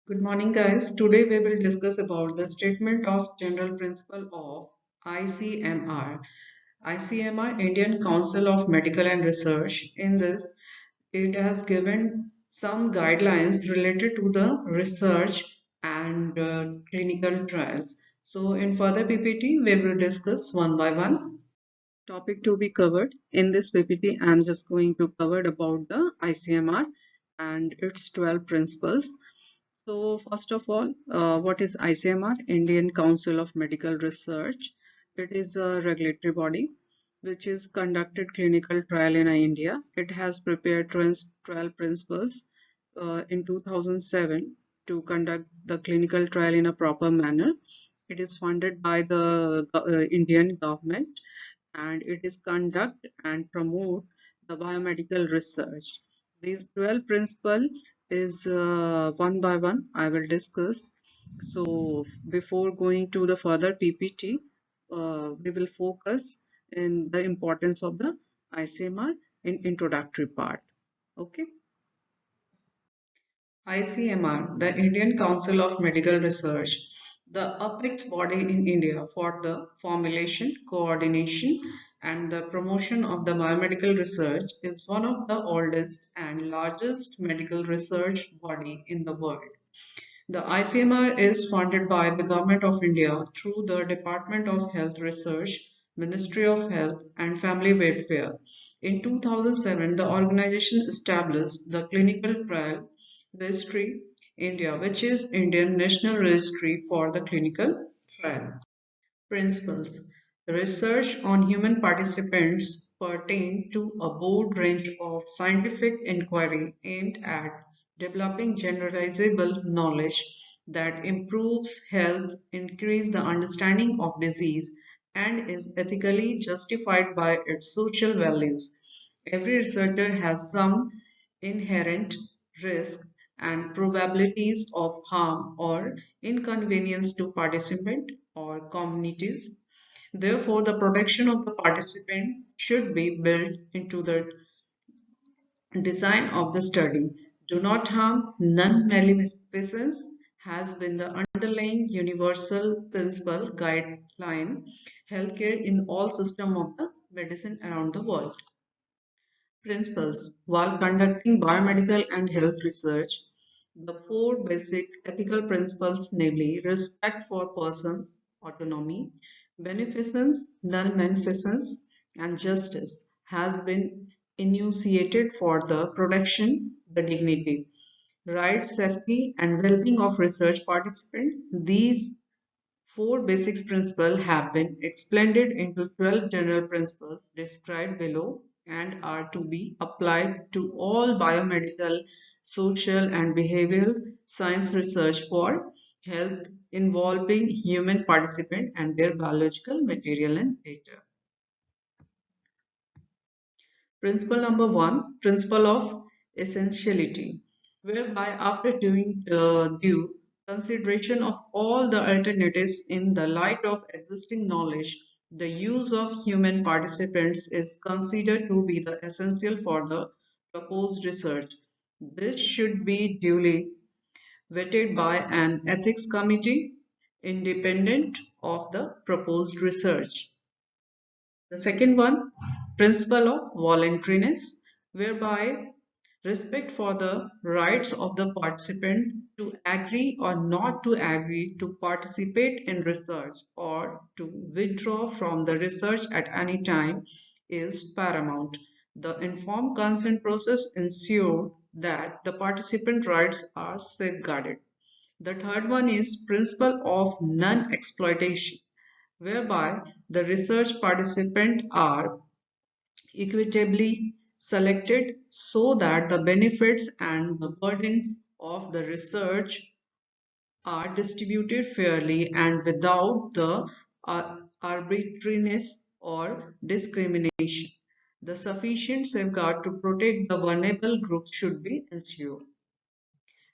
Good morning, guys. Today we will discuss about the statement of general principle of ICMR. ICMR, Indian Council of Medical and Research. In this, it has given some guidelines related to the research and clinical trials. So, in further PPT, we will discuss one by one. Topic to be covered in this PPT. I'm just going to cover about the ICMR and its 12 principles. So first of all, what is ICMR? Indian Council of Medical Research. It is a regulatory body which is conducted clinical trial in India. It has prepared 12 principles in 2007 to conduct the clinical trial in a proper manner. It is funded by the Indian government and it is conduct and promote the biomedical research. These 12 principle is one by one I will discuss. So before going to the further PPT, we will focus in the importance of the ICMR in introductory part. Okay. ICMR, the Indian Council of Medical Research, the apex body in India for the formulation, coordination, and the promotion of the biomedical research, is one of the oldest and largest medical research body in the world. The ICMR is funded by the Government of India through the Department of Health Research, Ministry of Health and Family Welfare. In 2007, the organization established the Clinical Trial Registry India, which is Indian National Registry for the Clinical Trial. Principles. Research on human participants pertain to a broad range of scientific inquiry aimed at developing generalizable knowledge that improves health, increases the understanding of disease, and is ethically justified by its social values. Every researcher has some inherent risk and probabilities of harm or inconvenience to participant or communities. Therefore, the protection of the participant should be built into the design of the study. Do not harm, non-maleficence has been the underlying universal principle guideline healthcare in all systems of the medicine around the world. Principles. While conducting biomedical and health research, the four basic ethical principles, namely respect for persons, autonomy, beneficence, non-beneficence, and justice, has been enunciated for the protection, the dignity, right, safety, and well-being of research participants. These four basic principles have been expanded into 12 general principles described below and are to be applied to all biomedical, social, and behavioral science research for health involving human participants and their biological material and data. Principle number one, principle of essentiality, whereby after doing due consideration of all the alternatives in the light of existing knowledge, the use of human participants is considered to be the essential for the proposed research. This should be duly vetted by an ethics committee independent of the proposed research. The second one, principle of voluntariness, whereby respect for the rights of the participant to agree or not to agree to participate in research or to withdraw from the research at any time is paramount. The informed consent process ensures that the participant rights are safeguarded. The third one is principle of non-exploitation, whereby the research participants are equitably selected so that the benefits and the burdens of the research are distributed fairly and without the arbitrariness or discrimination. The sufficient safeguard to protect the vulnerable groups should be ensured.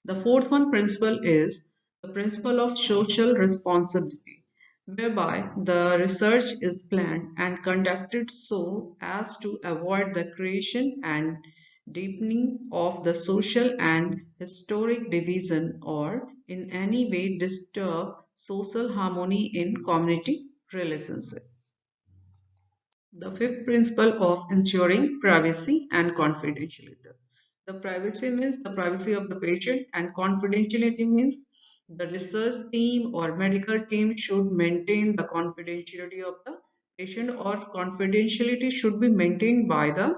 The fourth one principle is the principle of social responsibility, whereby the research is planned and conducted so as to avoid the creation and deepening of the social and historic division, or in any way disturb social harmony in community relationship. The fifth principle of ensuring privacy and confidentiality. The privacy means the privacy of the patient, and confidentiality means the research team or medical team should maintain the confidentiality of the patient, or confidentiality should be maintained by the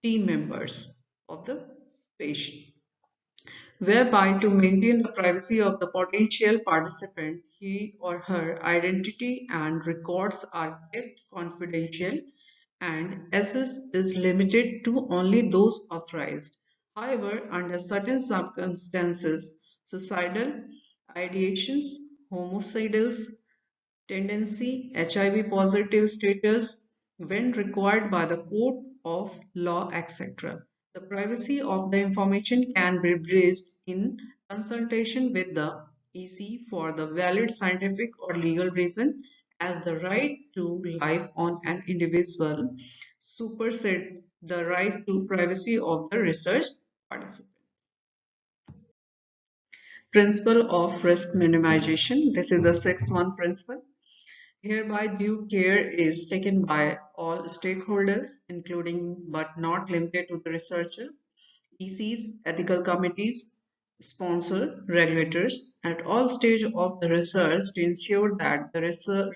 team members of the patient, whereby to maintain the privacy of the potential participant, he or her identity and records are kept confidential and access is limited to only those authorized. However, under certain circumstances, suicidal ideations, homicidal tendency, HIV positive status, when required by the court of law, etc. The privacy of the information can be breached in consultation with the EC for the valid scientific or legal reason, as the right to life on an individual supersede the right to privacy of the research participant. Principle of risk minimization. This is the sixth one principle. Hereby due care is taken by all stakeholders, including but not limited to the researcher, ECs, ethical committees, sponsor, regulators at all stages of the research to ensure that the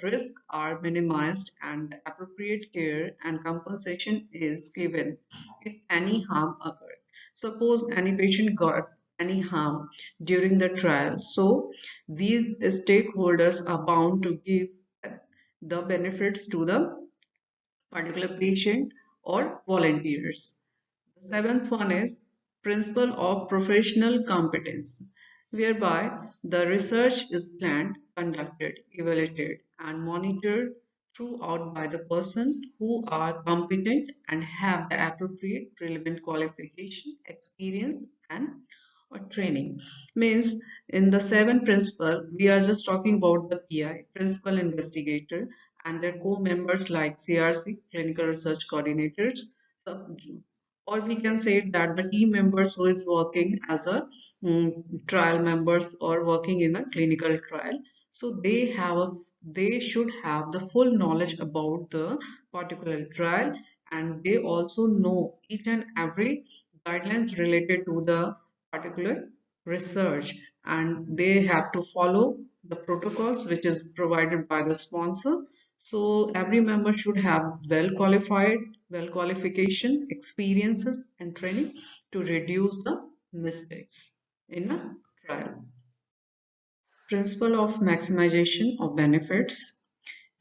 risks are minimized and appropriate care and compensation is given if any harm occurs. Suppose any patient got any harm during the trial, so these stakeholders are bound to give the benefits to the particular patient or volunteers. The seventh one is principle of professional competence, whereby the research is planned, conducted, evaluated, and monitored throughout by the person who are competent and have the appropriate relevant qualification, experience, and or training. Means in the seven principle, we are just talking about the PI, principal investigator, and their co-members like CRC, clinical research coordinators. So, or we can say that the team members who is working as a trial members or working in a clinical trial, so they should have the full knowledge about the particular trial, and they also know each and every guidelines related to the particular research, and they have to follow the protocols which is provided by the sponsor. So every member should have well qualification, experiences, and training to reduce the mistakes in a trial. Principle of maximization of benefits.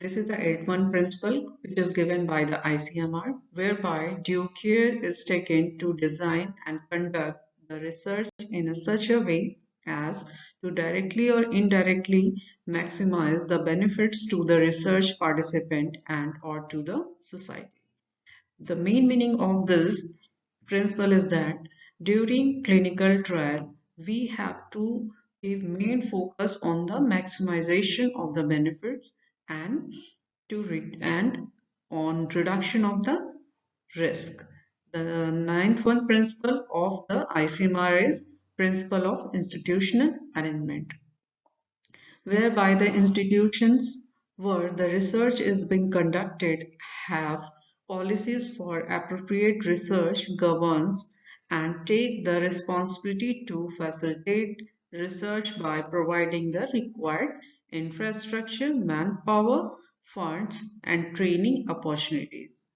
This is the 8-1 principle, which is given by the ICMR, whereby due care is taken to design and conduct the research in such a way as to directly or indirectly maximize the benefits to the research participant and or to the society. The main meaning of this principle is that during clinical trial, we have to give main focus on the maximization of the benefits and and on reduction of the risk. The ninth one principle of the ICMR is principle of institutional arrangement, whereby the institutions where the research is being conducted have policies for appropriate research, governs, and take the responsibility to facilitate research by providing the required infrastructure, manpower, funds, and training opportunities.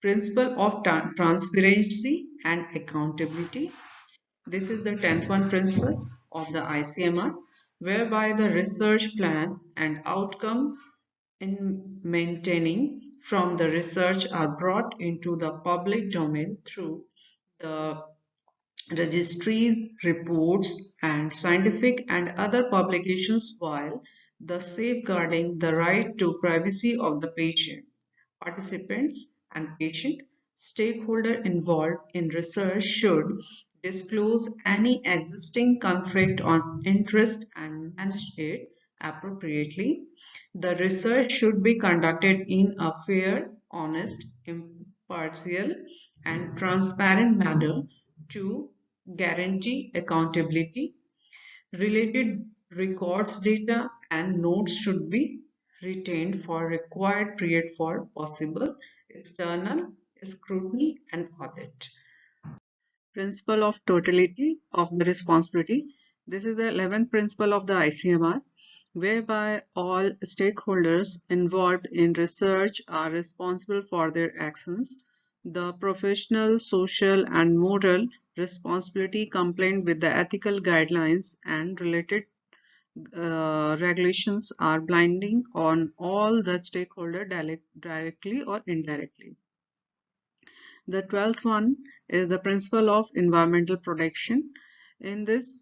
Principle of transparency and accountability. This is the 10th one principle of the ICMR, whereby the research plan and outcome in maintaining from the research are brought into the public domain through the registries, reports, and scientific and other publications, while the safeguarding the right to privacy of the patient, participants, and patient. Stakeholder involved in research should disclose any existing conflict of interest and manage it appropriately. The research should be conducted in a fair, honest, partial, and transparent manner to guarantee accountability. Related records data and notes should be retained for required period for possible external scrutiny and audit. Principle of totality of the responsibility. This is the 11th principle of the ICMR, whereby all stakeholders involved in research are responsible for their actions. The professional, social, and moral responsibility compliant with the ethical guidelines and related regulations are binding on all the stakeholders directly or indirectly. The 12th one is the principle of environmental protection. In this,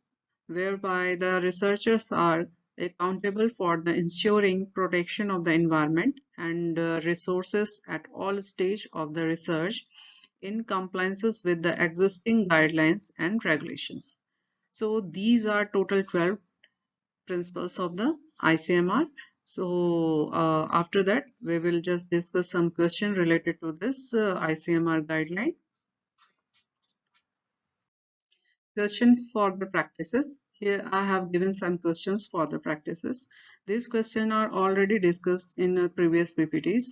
whereby the researchers are accountable for the ensuring protection of the environment and resources at all stages of the research in compliances with the existing guidelines and regulations. So these are total 12 principles of the ICMR. So after that, we will just discuss some question related to this ICMR guideline. Questions for the practices. Here I have given some questions for the practices. These questions are already discussed in previous PPTs.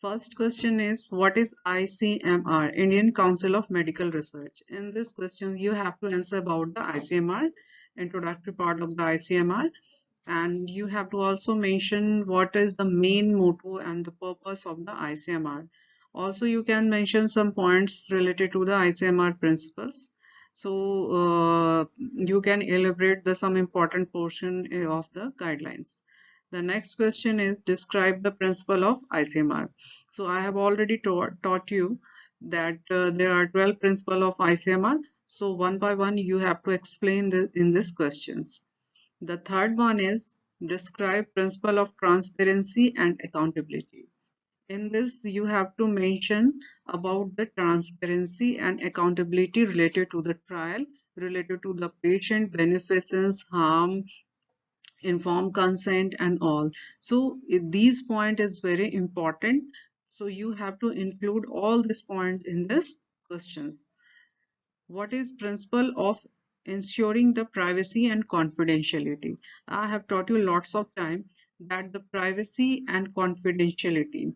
First question is, what is ICMR, Indian Council of Medical Research? In this question, you have to answer about the ICMR, introductory part of the ICMR, and you have to also mention what is the main motto and the purpose of the ICMR. Also, you can mention some points related to the ICMR principles. So you can elaborate the some important portion of the guidelines. The next question is, describe the principle of ICMR. So I have already taught you that there are 12 principles of ICMR. So one by one you have to explain in these questions. The third one is, describe principle of transparency and accountability. In this, you have to mention about the transparency and accountability related to the trial, related to the patient beneficence, harm, informed consent, and all. So these point is very important. So you have to include all this point in this questions. What is principle of ensuring the privacy and confidentiality? I have taught you lots of time that the privacy and confidentiality.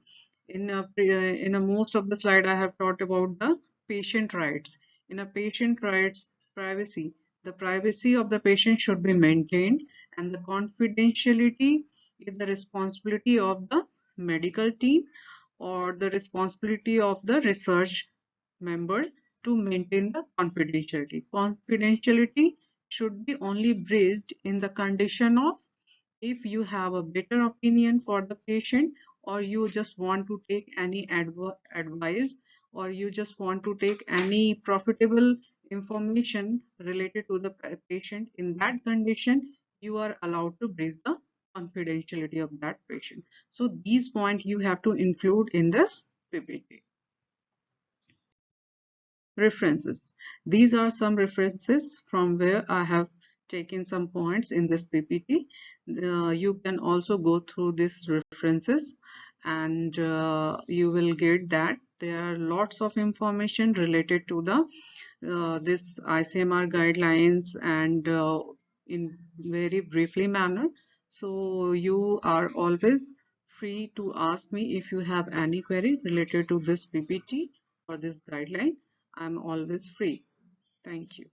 In a most of the slide, I have taught about the patient rights. In a patient rights privacy, the privacy of the patient should be maintained, and the confidentiality is the responsibility of the medical team or the responsibility of the research member to maintain the confidentiality. Confidentiality should be only breached in the condition of if you have a better opinion for the patient, or you just want to take any advice, or you just want to take any profitable information related to the patient. In that condition, you are allowed to breach the confidentiality of that patient. So these points you have to include in this PPT. References. These are some references from where I have taken some points in this PPT. You can also go through these references, and you will get that there are lots of information related to the this ICMR guidelines, and in very briefly manner. So you are always free to ask me if you have any query related to this PPT or this guideline. I'm always free. Thank you.